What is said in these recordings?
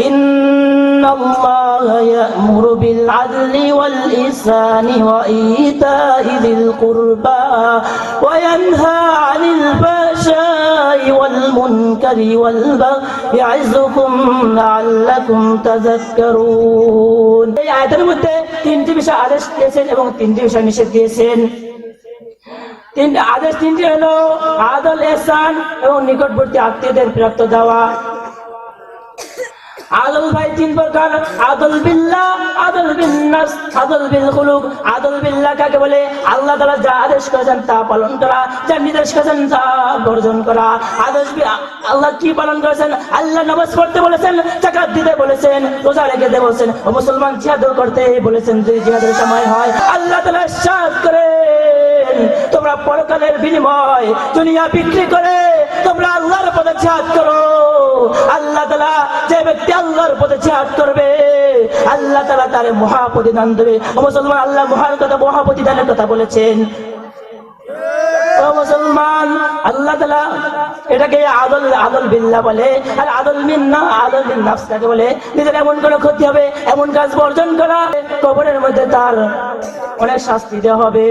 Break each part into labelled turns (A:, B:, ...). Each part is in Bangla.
A: ইন্নাল্লাহা ইয়া'মুরু বিল আদলি ওয়াল ইহসানি ওয়া ইতা'i যিল কুরবা ওয়া ইয়ানহা 'আনিল ফাহশাই ওয়াল মুনকারি ওয়াল বাগই ইয়া'ইযুকুম লা'আল্লাকুম তাযাক্কারুন। এই আয়াতের মধ্যে তিনটি বিষয় আদেশ দিয়েছেন এবং তিনটি বিষয় নিষেধ দিয়েছেন। তিনটি হলো আদল, ইহসান এবং নিকটবর্তী আত্মীয়দের প্রাপ্ত দেওয়া। আদল ভাই তিন প্রকার: আদল বিল্লাহ, আদল বিন নাফস, আদল বিল খুলুক। আদল বিল্লাহ কাকে বলে? আল্লাহ তাআলা যা আদেশ করেছেন তা পালন করা, যা নির্দেশ করেছেন তা বর্জন করা। আল্লাহ কি পালন করেছেন? আল্লাহ নামাজ পড়তে বলেছেন, যাকাত দিতে বলেছেন, রোজা রেখে বলেছেন, ও মুসলমান জিহাদ করতে বলেছেন যদি জিহাদের সময় হয়। আল্লাহ তাআলা ইরশাদ করেন, তোমরা পরকালের বিনিময় দুনিয়া বিক্রি করে তোমরা আল্লাহর পথে জিহাদ করো। আল্লাহ তাআলা যে ব্যক্তি আল্লাহর পথে জিহাদ করবে আল্লাহ তাআলা তার মহা প্রতিদান দেবে। ও মুসলমান, আল্লাহ মহা প্রতিদানের কথা বলেছেন। ও মুসলমান, আল্লাহ তাআলা এটাকে আদল বিল্লাহ বলে। আর আদল বিন নাফস কাকে বলে? নিজের এমন কোনো ক্ষতি হবে, এমন কাজ বর্জন করা, কবরের মধ্যে তার অনেক শাস্তি দেওয়া হবে।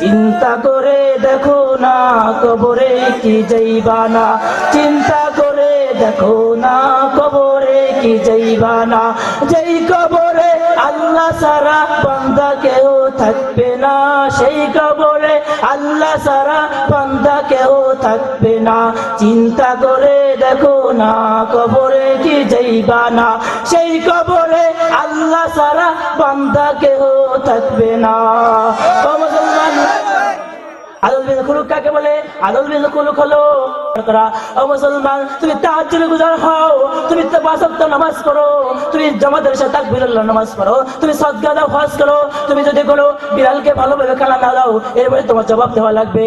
A: চিন্তা করে দেখো না কবরে কি যাইবা না, চিন্তা করে দেখো না কবরে কি যাইবা না। যেই কবরে আল্লাহ ছাড়া বান্দা কেউ থাকবে না, সেই কবরে আল্লাহ ছাড়া বান্দা কেউ থাকবে না। চিন্তা করে দেখো না কবরে কি যাইবা না, সেই কবরে আল্লাহ ছাড়া বান্দা কেউ থাকবে না। ও মুসলমান, আদল বিল খুলুক কাকে বলে? আদল বিল খুলুক হলো ও মুসলমান, তুমি তাহাজ্জুদে গুজার হও, তুমি ৫ ওয়াক্ত নামাজ পড়ো, তুমি জামাতের সাথে তাকবীরুল্লাহ নামাজ পড়ো, তুমি সাদকা দাও, হজ করো, তুমি যদি কোনো বিড়ালকে ভালোভাবে খানা না দাও এরপরে তোমার জবাব দেওয়া লাগবে।